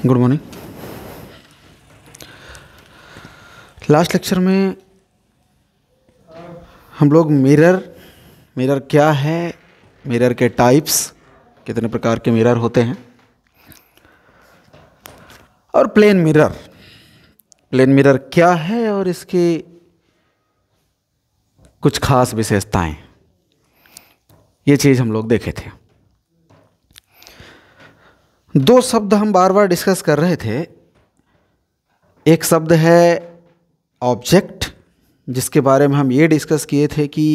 Good morning. Last lecture में हम लोग मिरर क्या है, मिरर के टाइप्स, कितने प्रकार के मिरर होते हैं, और प्लेन मिरर क्या है और इसकी कुछ खास विशेषताएं, ये चीज़ हम लोग देखे थे। दो शब्द हम बार बार डिस्कस कर रहे थे। एक शब्द है ऑब्जेक्ट, जिसके बारे में हम ये डिस्कस किए थे कि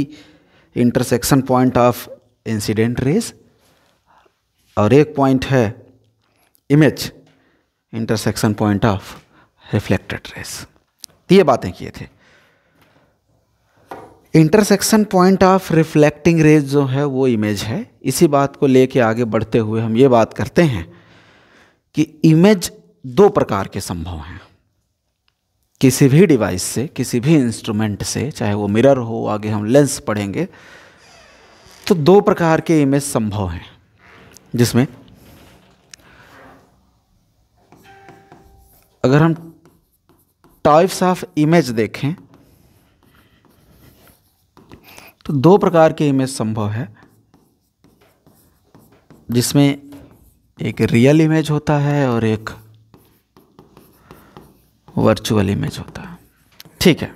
intersection point of incident rays, और एक पॉइंट है image, intersection point of reflected rays. ये बातें किए थे। Intersection point of reflecting rays जो है वो इमेज है। इसी बात को लेके आगे बढ़ते हुए हम ये बात करते हैं कि इमेज दो प्रकार के संभव हैं। किसी भी डिवाइस से, किसी भी इंस्ट्रूमेंट से, चाहे वो मिरर हो, आगे हम लेंस पढ़ेंगे, तो दो प्रकार के इमेज संभव हैं, जिसमें अगर हम टाइप्स ऑफ इमेज देखें तो दो प्रकार के इमेज संभव है, जिसमें एक रियल इमेज होता है और एक वर्चुअल इमेज होता है। ठीक है,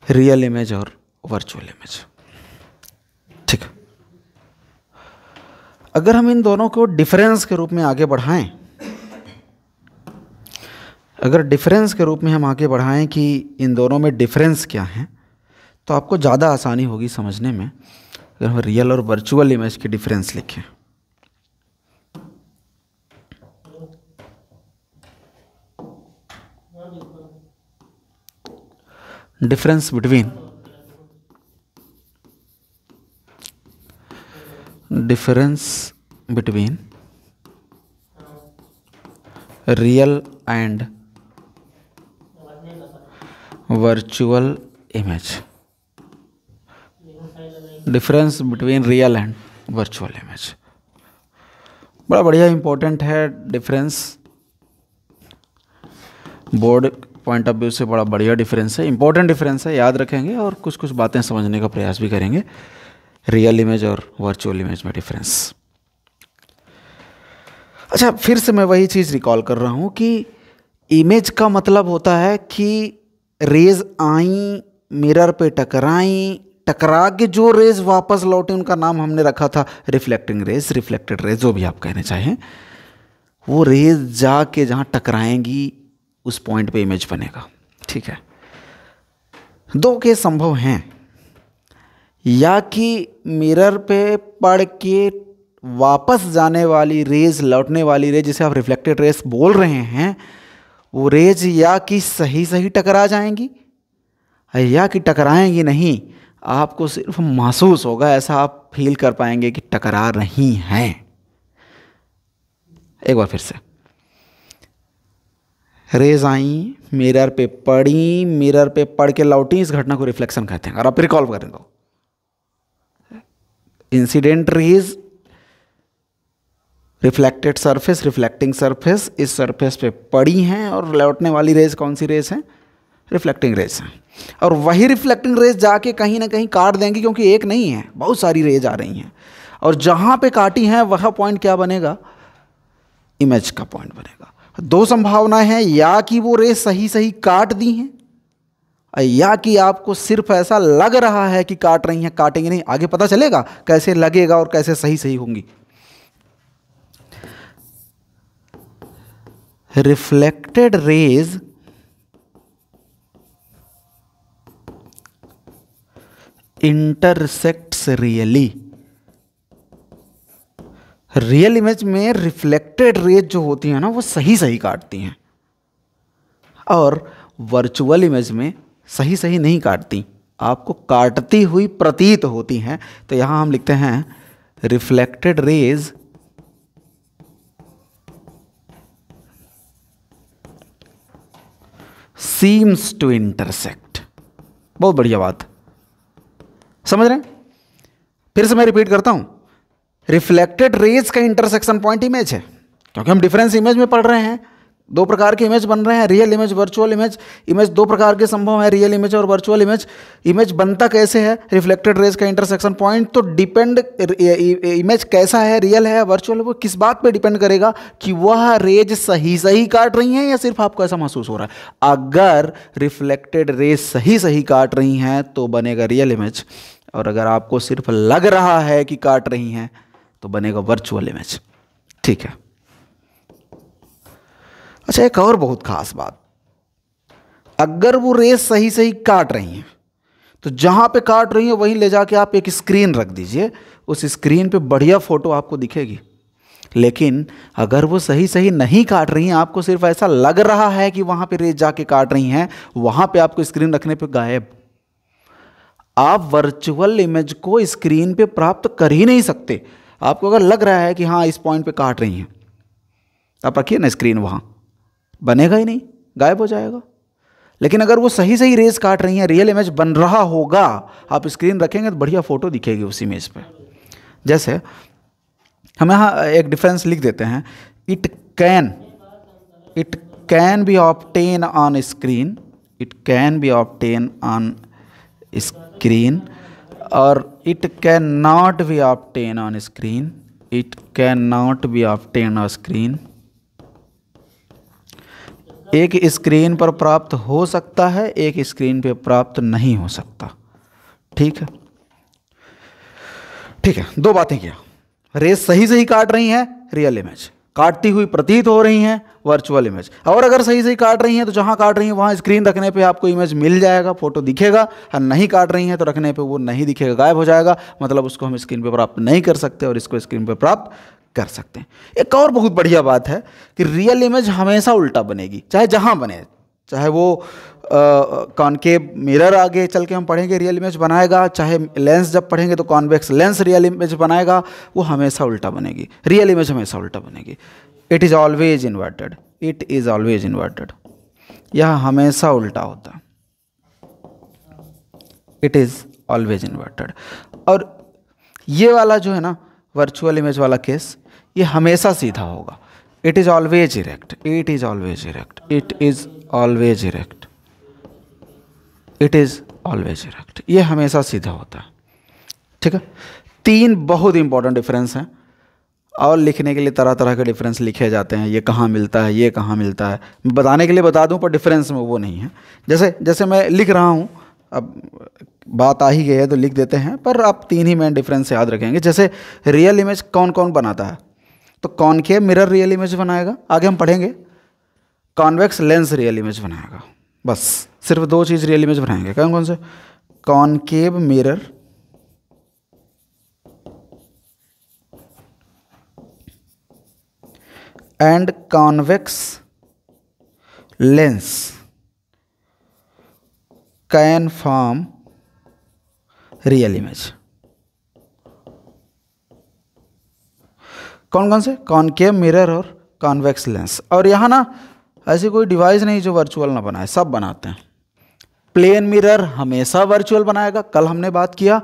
रियल इमेज और वर्चुअल इमेज। ठीक है, अगर हम इन दोनों को डिफरेंस के रूप में आगे बढ़ाएं, अगर डिफरेंस के रूप में हम आगे बढ़ाएं कि इन दोनों में डिफरेंस क्या है, तो आपको ज़्यादा आसानी होगी समझने में अगर हम रियल और वर्चुअल इमेज की डिफरेंस लिखें। Difference between real and virtual image. Difference between real and virtual image बड़ा बढ़िया इंपॉर्टेंट है। Difference board point of view से बड़ा बढ़िया डिफरेंस है, इंपॉर्टेंट डिफरेंस है, याद रखेंगे और कुछ कुछ बातें समझने का प्रयास भी करेंगे। रियल इमेज और वर्चुअल इमेज में डिफरेंस। अच्छा, फिर से मैं वही चीज़ रिकॉल कर रहा हूँ कि इमेज का मतलब होता है कि रेज आई, मिरर पे टकराई, टकरा के जो रेज वापस लौटे उनका नाम हमने रखा था रिफ्लेक्टिंग रेज, रिफ्लेक्टेड रेज, जो भी आप कहने चाहें। वो रेज जाके जहाँ टकराएंगी उस पॉइंट पे इमेज बनेगा। ठीक है, दो केस संभव हैं, या कि मिरर पे पड़ के वापस जाने वाली रेज, लौटने वाली रेज, जिसे आप रिफ्लेक्टेड रेज बोल रहे हैं, वो रेज या कि सही सही टकरा जाएंगी या कि टकराएंगी नहीं, आपको सिर्फ महसूस होगा, ऐसा आप फील कर पाएंगे कि टकरा रही हैं। एक बार फिर से, रेज आई, मिरर पे पड़ी, मिरर पे पड़ के लौटी, इस घटना को रिफ्लेक्शन कहते हैं। और आप रिकॉल करें तो incident raise, reflected surface, reflecting surface, इस सरफेस पे पड़ी हैं, और लौटने वाली रेज कौन सी रेज है? रिफ्लेक्टिंग रेज है। और वही रिफ्लेक्टिंग रेज जाके कहीं ना कहीं काट देंगी, क्योंकि एक नहीं है, बहुत सारी रेज आ रही हैं, और जहां पे काटी हैं वह पॉइंट क्या बनेगा? इमेज का पॉइंट बनेगा। दो संभावनाएं हैं, या कि वो रेज सही सही काट दी हैं, या कि आपको सिर्फ ऐसा लग रहा है कि काट रही हैं, काटेंगे नहीं। आगे पता चलेगा कैसे लगेगा और कैसे सही सही होंगी। Reflected raise intersects really. Real image में रिफ्लेक्टेड रेज जो होती है ना, वो सही सही काटती हैं, और वर्चुअल इमेज में सही सही नहीं काटती, आपको काटती हुई प्रतीत होती हैं। तो यहां हम लिखते हैं reflected rays seems to intersect. बहुत बढ़िया बात, समझ रहे हैं? फिर से मैं रिपीट करता हूं, रिफ्लेक्टेड रेज का इंटरसेक्शन पॉइंट इमेज है, क्योंकि हम डिफरेंस इमेज में पढ़ रहे हैं। दो प्रकार के इमेज बन रहे हैं, real image, virtual image. Image दो प्रकार के संभव है, रियल इमेज और वर्चुअल इमेज। इमेज बनता कैसे है? रिफ्लेक्टेड रेज का इंटरसेक्शन पॉइंट। तो डिपेंड इमेज कैसा है, रियल है या वर्चुअल है, वो किस बात पे डिपेंड करेगा कि वह रेज सही सही काट रही हैं या सिर्फ आपको ऐसा महसूस हो रहा है। अगर रिफ्लेक्टेड रेज सही सही काट रही हैं तो बनेगा रियल इमेज, और अगर आपको सिर्फ लग रहा है कि काट रही हैं तो बनेगा वर्चुअल इमेज। ठीक है। अच्छा, एक और बहुत खास बात, अगर वो रेस सही सही काट रही हैं तो जहां पे काट रही है वहीं ले जाके आप एक स्क्रीन रख दीजिए, उस स्क्रीन पे बढ़िया फोटो आपको दिखेगी। लेकिन अगर वो सही सही नहीं काट रही हैं, आपको सिर्फ ऐसा लग रहा है कि वहां पे रेस जाके काट रही हैं, वहां पे आपको स्क्रीन रखने पे गायब। आप वर्चुअल इमेज को स्क्रीन पे प्राप्त कर ही नहीं सकते। आपको अगर लग रहा है कि हाँ इस पॉइंट पे काट रही हैं, आप रखिए ना स्क्रीन, वहां बनेगा ही नहीं, गायब हो जाएगा। लेकिन अगर वो सही सही रेस काट रही हैं, रियल इमेज बन रहा होगा, आप स्क्रीन रखेंगे तो बढ़िया फोटो दिखेगी उस इमेज पे। जैसे हम यहाँ एक डिफरेंस लिख देते हैं, it can be obtain on screen, it can be obtain on screen, और it can not be obtain on screen, it can not be obtain on screen. एक स्क्रीन पर प्राप्त हो सकता है, एक स्क्रीन पे प्राप्त नहीं हो सकता। ठीक है, ठीक है। दो बातें किया, रेस सही सही काट रही हैं, रियल इमेज, काटती हुई प्रतीत हो रही हैं, वर्चुअल इमेज। और अगर सही सही काट रही हैं तो जहां काट रही हैं वहां स्क्रीन रखने पे आपको इमेज मिल जाएगा, फोटो दिखेगा। और नहीं काट रही हैं तो रखने पे वो नहीं दिखेगा, गायब हो जाएगा। मतलब उसको हम स्क्रीन पे प्राप्त नहीं कर सकते और इसको स्क्रीन पे प्राप्त कर सकते हैं। एक और बहुत बढ़िया बात है कि रियल इमेज हमेशा उल्टा बनेगी, चाहे जहां बने, चाहे वो कॉनकेव मिरर आगे चल के हम पढ़ेंगे रियल इमेज बनाएगा, चाहे लेंस जब पढ़ेंगे तो कॉन्वेक्स लेंस रियल इमेज बनाएगा, वो हमेशा उल्टा बनेगी। रियल इमेज हमेशा उल्टा बनेगी। It is always inverted, it is always inverted, यह हमेशा उल्टा होता है। It is always inverted. और ये वाला जो है ना वर्चुअल इमेज वाला केस, ये हमेशा सीधा होगा। It is always erect, it is always erect, it is always erect, it is always erect, ये हमेशा सीधा होता है। ठीक है। तीन बहुत इंपॉर्टेंट डिफरेंस हैं, और लिखने के लिए तरह तरह के डिफरेंस लिखे जाते हैं, ये कहाँ मिलता है, ये कहाँ मिलता है, बताने के लिए बता दूं पर डिफरेंस में वो नहीं है। जैसे जैसे मैं लिख रहा हूँ, अब बात आ ही गई है तो लिख देते हैं, पर आप तीन ही मेन डिफरेंस याद रखेंगे। जैसे रियल इमेज कौन कौन बनाता है, तो कॉनकेव मिरर रियल इमेज बनाएगा, आगे हम पढ़ेंगे। कॉन्वेक्स लेंस रियल इमेज बनाएगा। बस सिर्फ दो चीज़ रियल इमेज बनाएंगे। कौन कौन से? Concave mirror and convex lens can form real image. कौन कौन से? कॉनकेव मिरर और कॉन्वेक्स लेंस। और यहाँ ना ऐसी कोई डिवाइस नहीं जो वर्चुअल ना बनाए, सब बनाते हैं। प्लेन मिरर हमेशा वर्चुअल बनाएगा, कल हमने बात किया।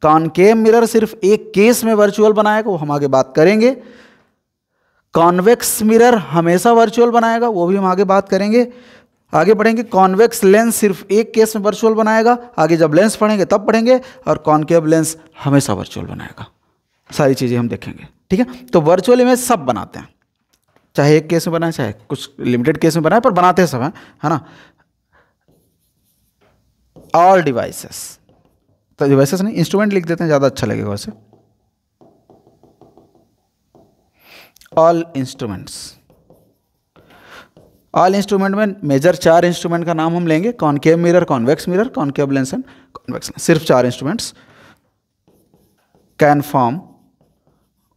कॉनकेव मिरर सिर्फ एक केस में वर्चुअल बनाएगा, वो हम आगे बात करेंगे। कॉन्वेक्स मिरर हमेशा वर्चुअल बनाएगा, वो भी हम आगे बात करेंगे, आगे पढ़ेंगे। कॉन्वेक्स लेंस सिर्फ एक केस में वर्चुअल बनाएगा, आगे जब लेंस पढ़ेंगे तब पढ़ेंगे। और कॉनकेव लेंस हमेशा वर्चुअल बनाएगा। सारी चीज़ें हम देखेंगे। ठीक है। तो वर्चुअल इमेज सब बनाते हैं, चाहे एक केस में बनाए चाहे कुछ लिमिटेड केस में बनाए, पर बनाते हैं सब हैं, है ना। ऑल डिवाइसेस, तो डिवाइसेस नहीं इंस्ट्रूमेंट लिख देते हैं, ज़्यादा अच्छा लगेगा वैसे। ऑल इंस्ट्रूमेंट्स, ऑल इंस्ट्रूमेंट में मेजर चार इंस्ट्रूमेंट का नाम हम लेंगे। Concave mirror, convex mirror, concave lens and convex lens. सिर्फ चार instruments can form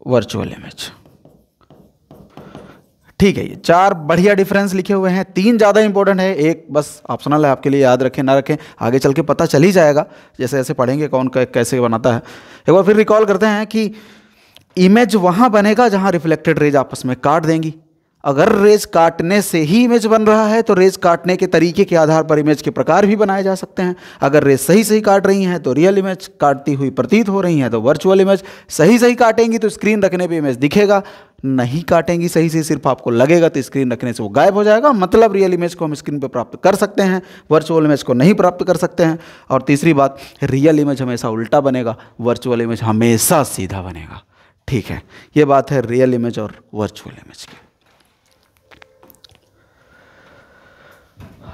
virtual image. ठीक है, ये चार बढ़िया डिफरेंस लिखे हुए हैं। तीन ज़्यादा इंपॉर्टेंट है, एक बस ऑप्शनल है आपके लिए, याद रखें ना रखें आगे चल के पता चल ही जाएगा जैसे जैसे पढ़ेंगे कौन कैसे बनाता है। एक बार फिर रिकॉल करते हैं कि इमेज वहाँ बनेगा जहाँ रिफ्लेक्टेड रेज आपस में काट देंगी। अगर रेज काटने से ही इमेज बन रहा है तो रेज काटने के तरीके के आधार पर इमेज के प्रकार भी बनाए जा सकते हैं। अगर रेज सही सही काट रही हैं तो रियल इमेज काटती हुई प्रतीत हो रही हैं तो वर्चुअल इमेज। सही सही काटेंगी तो स्क्रीन रखने पे इमेज दिखेगा, नहीं काटेंगी सही से सिर्फ आपको लगेगा तो स्क्रीन रखने से वो गायब हो जाएगा। मतलब रियल इमेज को हम स्क्रीन पर प्राप्त कर सकते हैं, वर्चुअल इमेज को नहीं प्राप्त कर सकते हैं। और तीसरी बात, रियल इमेज हमेशा उल्टा बनेगा, वर्चुअल इमेज हमेशा सीधा बनेगा। ठीक है, ये बात है रियल इमेज और वर्चुअल इमेज की।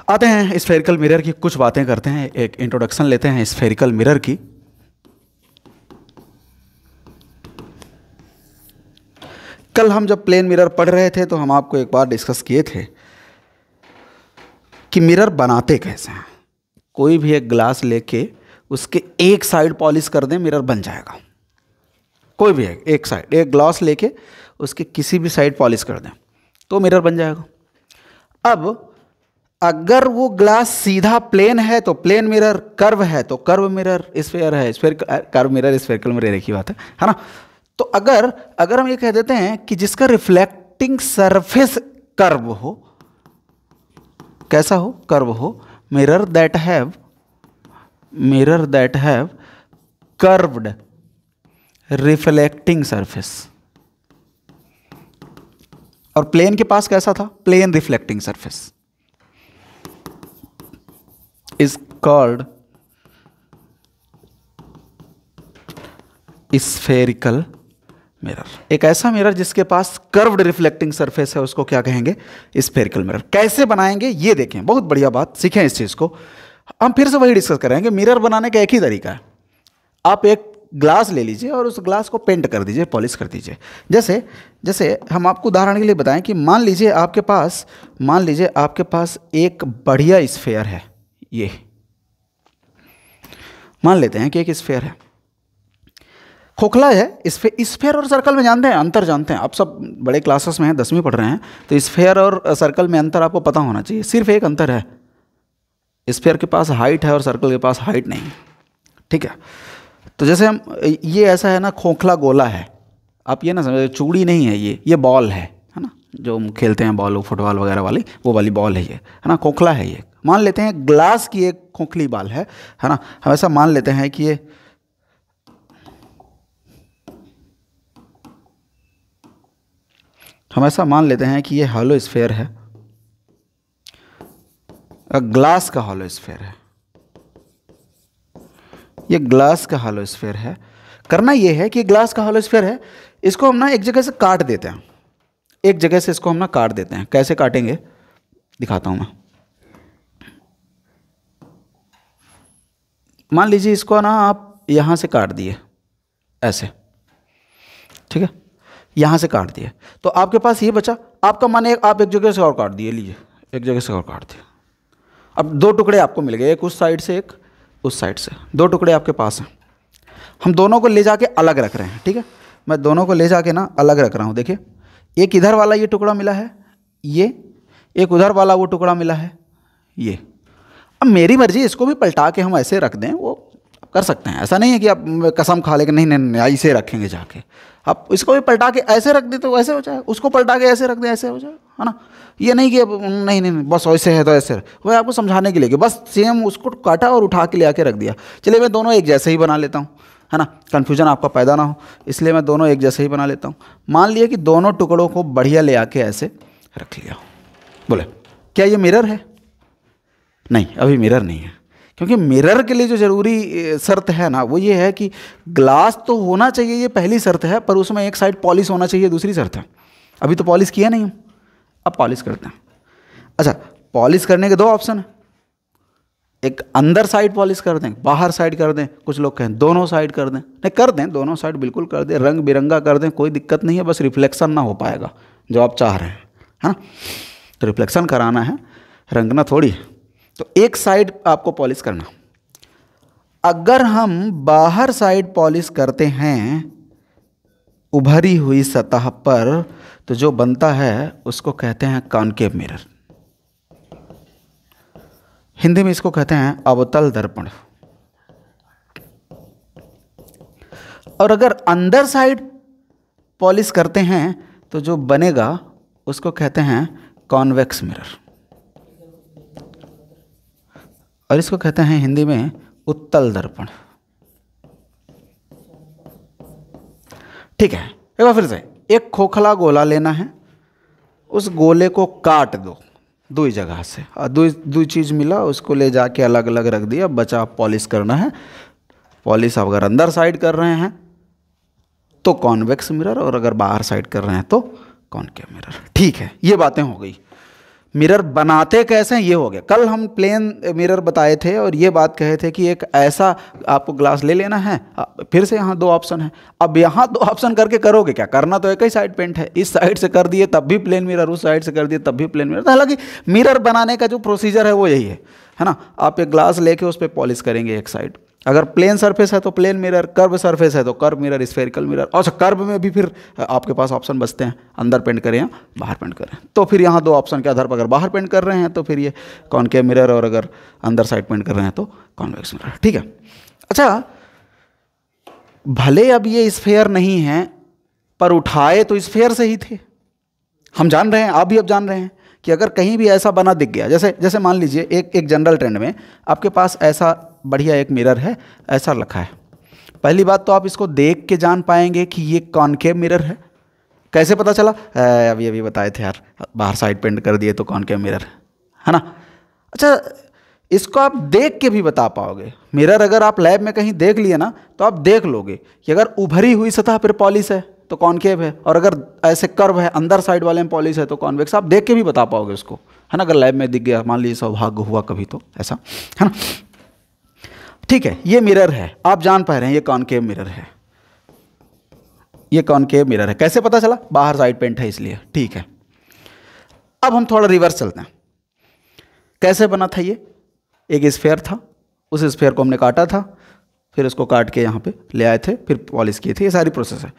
आते हैं स्फेरिकल मिरर की, कुछ बातें करते हैं, एक इंट्रोडक्शन लेते हैं स्फेरिकल मिरर की। कल हम जब प्लेन मिरर पढ़ रहे थे तो हम आपको एक बार डिस्कस किए थे कि मिरर बनाते कैसे हैं। कोई भी एक ग्लास लेके उसके एक साइड पॉलिश कर दें, मिरर बन जाएगा। कोई भी एक साइड, एक ग्लास लेके उसके किसी भी साइड पॉलिश कर दें तो मिरर बन जाएगा। अब अगर वो ग्लास सीधा प्लेन है तो प्लेन मिरर, कर्व है तो कर्व मिरर, स्फेयर है sphere, curve mirror spherical mirror एक ही बात है ना। तो अगर हम ये कह देते हैं कि जिसका रिफ्लेक्टिंग सरफेस कर्व हो, कैसा हो, कर्व हो, mirror that have curved reflecting surface. और प्लेन के पास कैसा था, plane reflecting surface is called spherical mirror। एक ऐसा मिरर जिसके पास कर्व्ड रिफ्लेक्टिंग सरफेस है उसको क्या कहेंगे, स्फेरिकल मिरर। कैसे बनाएंगे ये देखें, बहुत बढ़िया बात, सीखें इस चीज़ को। हम फिर से वही डिस्कस करेंगे। मिरर बनाने का एक ही तरीका है, आप एक ग्लास ले लीजिए और उस ग्लास को पेंट कर दीजिए, पॉलिश कर दीजिए। जैसे हम आपको उदाहरण के लिए बताएं कि मान लीजिए आपके पास एक बढ़िया स्फेयर है। ये मान लेते हैं कि एक स्फेयर है, खोखला है। स्फेयर और सर्कल में जानते हैं, अंतर जानते हैं। आप सब बड़े क्लासेस में हैं, 10वीं पढ़ रहे हैं, तो स्फेयर और सर्कल में अंतर आपको पता होना चाहिए। सिर्फ एक अंतर है, स्फेयर के पास हाइट है और सर्कल के पास हाइट नहीं है। ठीक है, तो जैसे हम, ये ऐसा है ना, खोखला गोला है, आप ये ना समझे, चूड़ी नहीं है, ये बॉल है ना, जो हम खेलते हैं बॉल, फुटबॉल वगैरह वाली, वो वाली बॉल है ये, है ना, खोखला है ये। मान लेते हैं ग्लास की एक खोखली बॉल है ना। हम ऐसा मान लेते हैं कि ये हॉलो स्फेयर है, ग्लास का हॉलो स्फेयर है, ये ग्लास का हॉलो स्फेयर है। करना ये है कि ग्लास का हॉलो स्फेयर है, इसको हम ना एक जगह से काट देते हैं, एक जगह से इसको हम ना काट देते हैं। कैसे काटेंगे दिखाता हूं मैं। मान लीजिए इसको ना आप यहां से काट दिए ऐसे, ठीक है, यहां से काट दिए तो आपके पास ये बचा। आपका मन है आप एक जगह से और काट दिए, लीजिए एक जगह से और काट दिए। अब दो टुकड़े आपको मिल गए, एक उस साइड से एक उस साइड से, दो टुकड़े आपके पास हैं। हम दोनों को ले जाके अलग रख रहे हैं। ठीक है, मैं दोनों को ले जाके ना अलग रख रहा हूँ। देखिए, एक इधर वाला ये टुकड़ा मिला है, ये एक उधर वाला वो टुकड़ा मिला है, ये। अब मेरी मर्जी, इसको भी पलटा के हम ऐसे रख दें, वो कर सकते हैं। ऐसा नहीं है कि आप कसम खा लेके नहीं ऐसे रखेंगे जाके। आप इसको भी पलटा के ऐसे रख दें तो वैसे हो जाए, उसको पलटा के ऐसे रख दें ऐसे हो जाए, है ना। ये नहीं कि अब नहीं बस वैसे है तो ऐसे, वह आपको समझाने के लिए कि बस सेम उसको काटा और उठा के ले आके रख दिया। चलिए मैं दोनों एक जैसे ही बना लेता हूँ, है ना, कन्फ्यूजन आपका पैदा ना हो, इसलिए मैं दोनों एक जैसे ही बना लेता हूँ। मान लिया कि दोनों टुकड़ों को बढ़िया ले आके ऐसे रख लिया। बोले क्या ये मिरर है? नहीं, अभी मिरर नहीं है, क्योंकि मिरर के लिए जो ज़रूरी शर्त है ना वो ये है कि ग्लास तो होना चाहिए, ये पहली शर्त है, पर उसमें एक साइड पॉलिश होना चाहिए, दूसरी शर्त है। अभी तो पॉलिश किया नहीं हम, अब पॉलिश करते हैं। अच्छा, पॉलिश करने के दो ऑप्शन है, एक अंदर साइड पॉलिश कर दें, बाहर साइड कर दें। कुछ लोग कहें दोनों साइड कर दें, नहीं कर दें, दोनों साइड बिल्कुल कर दें, रंग बिरंगा कर दें, कोई दिक्कत नहीं है, बस रिफ्लेक्शन ना हो पाएगा जो आप चाह रहे हैं, है ना। तो रिफ्लेक्शन कराना है, रंगना थोड़ी। तो एक साइड आपको पॉलिश करना। अगर हम बाहर साइड पॉलिश करते हैं उभरी हुई सतह पर, तो जो बनता है उसको कहते हैं कॉनकेव मिरर। हिंदी में इसको कहते हैं अवतल दर्पण। और अगर अंदर साइड पॉलिश करते हैं तो जो बनेगा उसको कहते हैं कॉन्वेक्स मिरर, और इसको कहते हैं हिंदी में उत्तल दर्पण। ठीक है, एक बार फिर से, एक खोखला गोला लेना है, उस गोले को काट दो दो जगह से, और दो चीज़ मिला, उसको ले जाके अलग अलग रख दिया, बचा पॉलिश करना है। पॉलिश अगर अंदर साइड कर रहे हैं तो कॉन्वेक्स मिरर, और अगर बाहर साइड कर रहे हैं तो कॉनकेव मिरर। ठीक है, ये बातें हो गई। मिरर बनाते कैसे हैं ये हो गया। कल हम प्लेन मिरर बताए थे और ये बात कहे थे कि एक ऐसा आपको ग्लास ले लेना है, फिर से यहाँ 2 ऑप्शन है। अब यहाँ 2 ऑप्शन करके करोगे क्या, करना तो एक ही साइड पेंट है, इस साइड से कर दिए तब भी प्लेन मिरर, उस साइड से कर दिए तब भी प्लेन मिरर। तो हालांकि मिरर बनाने का जो प्रोसीजर है वो यही है ना। आप एक ग्लास लेके उस पर पॉलिश करेंगे एक साइड, अगर प्लेन सरफेस है तो प्लेन मिरर, कर्व सरफेस है तो कर्व मिरर, स्फेरिकल मिरर। और कर्व में भी फिर आपके पास ऑप्शन बचते हैं, अंदर पेंट करें या बाहर पेंट करें। तो फिर यहाँ 2 ऑप्शन के आधार पर अगर बाहर पेंट कर रहे हैं तो फिर ये कॉनकेव मिरर, और अगर अंदर साइड पेंट कर रहे हैं तो कॉन्वेक्स मिरर। ठीक है। अच्छा, भले अब ये स्फेयर नहीं है, पर उठाए तो स्फेयर से ही थे। हम जान रहे हैं, आप भी अब जान रहे हैं कि अगर कहीं भी ऐसा बना दिख गया, जैसे मान लीजिए एक जनरल ट्रेंड में आपके पास ऐसा बढ़िया एक मिरर है, ऐसा रखा है। पहली बात तो आप इसको देख के जान पाएंगे कि ये कॉनकेव मिरर है। कैसे पता चला? अभी बताए थे यार, बाहर साइड पेंट कर दिए तो कॉनकेव मिरर है ना। अच्छा, इसको आप देख के भी बता पाओगे। मिरर अगर आप लैब में कहीं देख लिए ना तो आप देख लोगे कि अगर उभरी हुई सतह पर पॉलिश है तो कॉनकेव है, और अगर ऐसे कर्व है अंदर साइड वाले में पॉलिश है तो कॉन्वेक्स। आप देख के भी बता पाओगे उसको, है ना। अगर लैब में दिख गया, मान लीजिए सौभाग्य हुआ कभी तो ऐसा, है ना। ठीक है, ये मिरर है, आप जान पा रहे हैं ये कॉनकेव मिरर है, ये कॉनकेव मिरर है। कैसे पता चला? बाहर साइड पेंट है इसलिए। ठीक है, अब हम थोड़ा रिवर्स चलते हैं। कैसे बना था ये? एक स्फेयर था, उस स्फेयर को हमने काटा था, फिर उसको काट के यहाँ पे ले आए थे, फिर पॉलिश किए थे, ये सारी प्रोसेस है।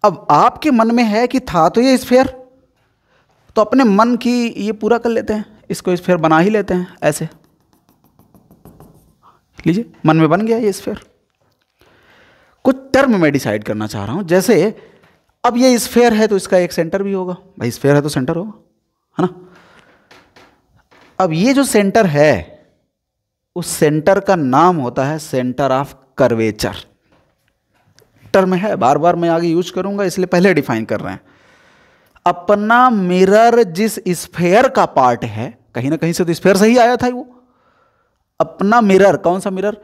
अब आपके मन में है कि था तो ये स्फेयर, तो अपने मन की ये पूरा कर लेते हैं, इसको स्फेयर बना ही लेते हैं। ऐसे लीजिए, मन में बन गया ये स्फेयर। कुछ टर्म में डिसाइड करना चाह रहा हूं, जैसे अब ये स्फेयर है तो इसका एक सेंटर भी होगा, भाई स्फेयर है तो सेंटर होगा, है ना। अब ये जो सेंटर है, उस सेंटर का नाम होता है सेंटर ऑफ कर्वेचर। टर्म है, बार बार मैं आगे यूज करूंगा इसलिए पहले डिफाइन कर रहे हैं। अपना मिरर जिस स्फेयर का पार्ट है, कहीं ना कहीं से तो स्फेयर से ही आया था वो। अपना मिरर, कौन सा मिरर?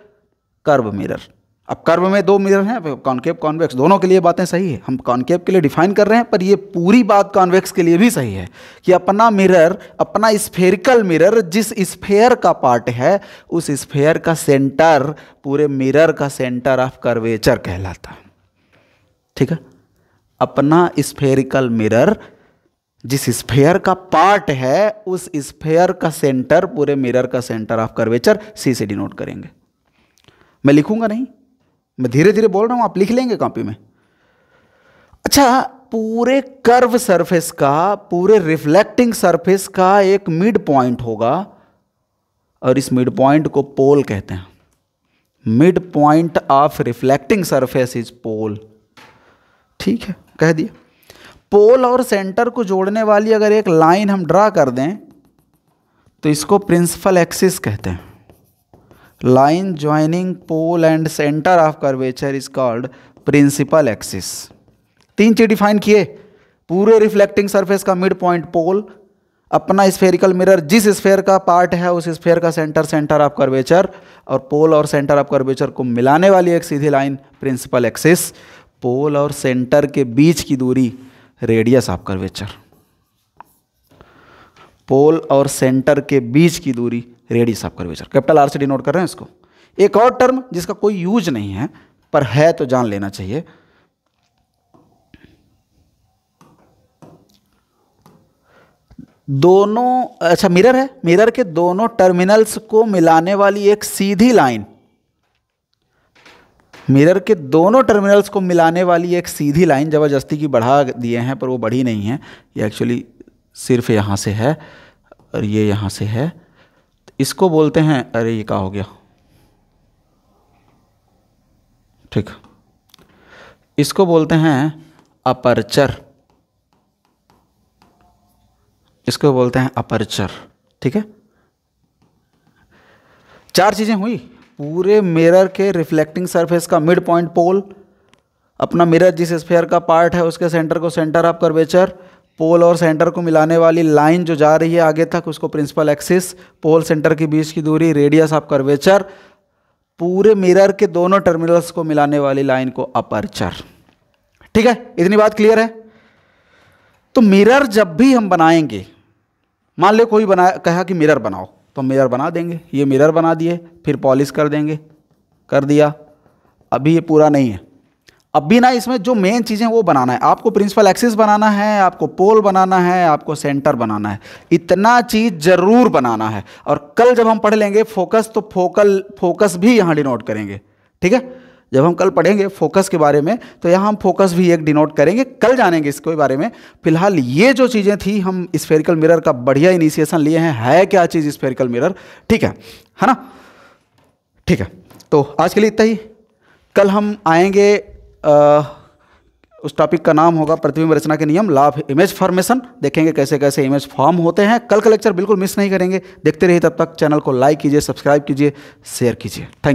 Curve mirror. अब कर्व में 2 मिरर हैं, कॉनकेव कॉन्वेक्स, दोनों के लिए बातें सही है। हम कॉनकेव के लिए डिफाइन कर रहे हैं, पर ये पूरी बात कॉन्वेक्स के लिए भी सही है कि अपना मिरर, अपना स्फेरिकल मिरर जिस स्फेयर का पार्ट है, उस स्फेयर का सेंटर पूरे मिरर का सेंटर ऑफ कर्वेचर कहलाता है। ठीक है, अपना स्फेरिकल मिरर जिस स्फेयर का पार्ट है, उस स्फेयर का सेंटर पूरे मिरर का सेंटर ऑफ कर्वेचर सी से डिनोट करेंगे। मैं लिखूंगा नहीं, मैं धीरे धीरे बोल रहा हूं, आप लिख लेंगे कॉपी में। अच्छा, पूरे कर्व सरफेस का, पूरे रिफ्लेक्टिंग सरफेस का एक मिड पॉइंट होगा, और इस मिड पॉइंट को पोल कहते हैं। Mid point of reflecting surface is pole. ठीक है, कह दिया। पोल और सेंटर को जोड़ने वाली अगर एक लाइन हम ड्रा कर दें तो इसको प्रिंसिपल एक्सिस कहते हैं। Line joining pole and centre of curvature is called principal axis. 3 चीज डिफाइन किए, पूरे रिफ्लेक्टिंग सरफेस का मिड पॉइंट पोल, अपना स्फेरिकल मिरर जिस स्फेयर का पार्ट है उस स्फेयर का सेंटर सेंटर ऑफ कर्वेचर, और पोल और सेंटर ऑफ कर्वेचर को मिलाने वाली एक सीधी लाइन प्रिंसिपल एक्सिस। पोल और सेंटर के बीच की दूरी रेडियस ऑफ कर्वेचर। पोल और सेंटर के बीच की दूरी radius of curvature, capital R से डिनोट कर रहे हैं इसको। एक और टर्म जिसका कोई यूज नहीं है पर है तो जान लेना चाहिए, दोनों, अच्छा मिरर है, मिरर के दोनों टर्मिनल्स को मिलाने वाली एक सीधी लाइन, मिरर के दोनों टर्मिनल्स को मिलाने वाली एक सीधी लाइन, जबरदस्ती की बढ़ा दिए हैं पर वो बढ़ी नहीं है, ये एक्चुअली सिर्फ यहाँ से है और ये यहाँ से है, इसको बोलते हैं, अरे ये क्या हो गया, ठीक, इसको बोलते हैं अपर्चर। इसको बोलते हैं अपर्चर। ठीक है, 4 चीज़ें हुई। पूरे मिरर के रिफ्लेक्टिंग सरफेस का मिड पॉइंट पोल, अपना मिरर जिस स्फीयर का पार्ट है उसके सेंटर को सेंटर ऑफ कर्वेचर, पोल और सेंटर को मिलाने वाली लाइन जो जा रही है आगे तक उसको प्रिंसिपल एक्सिस, पोल सेंटर के बीच की दूरी रेडियस ऑफ कर्वेचर, पूरे मिरर के दोनों टर्मिनल्स को मिलाने वाली लाइन को अपर्चर। ठीक है, इतनी बात क्लियर है। तो मिरर जब भी हम बनाएंगे, मान ले कोई कहा कि मिरर बनाओ, तो मिरर बना देंगे। ये मिरर बना दिए, फिर पॉलिश कर देंगे, कर दिया। अभी ये पूरा नहीं है, अभी ना इसमें जो मेन चीज़ें वो बनाना है। आपको प्रिंसिपल एक्सिस बनाना है, आपको पोल बनाना है, आपको सेंटर बनाना है, इतना चीज़ जरूर बनाना है। और कल जब हम पढ़ लेंगे फोकस, तो फोकस भी यहाँ डिनोट करेंगे। ठीक है, जब हम कल पढ़ेंगे फोकस के बारे में तो यहाँ हम फोकस भी एक डिनोट करेंगे, कल जानेंगे इसके बारे में। फिलहाल ये जो चीज़ें थी, हम स्फेरिकल मिरर का बढ़िया इनिशिएशन लिए हैं। है क्या चीज़ स्फेरिकल मिरर? ठीक है ना? ठीक है, तो आज के लिए इतना ही। कल हम आएंगे, उस टॉपिक का नाम होगा प्रतिबिंब रचना के नियम, लॉ ऑफ इमेज फॉर्मेशन। देखेंगे कैसे कैसे इमेज फॉर्म होते हैं। कल का लेक्चर बिल्कुल मिस नहीं करेंगे, देखते रहिए। तब तक चैनल को लाइक कीजिए, सब्सक्राइब कीजिए, शेयर कीजिए। Thank you.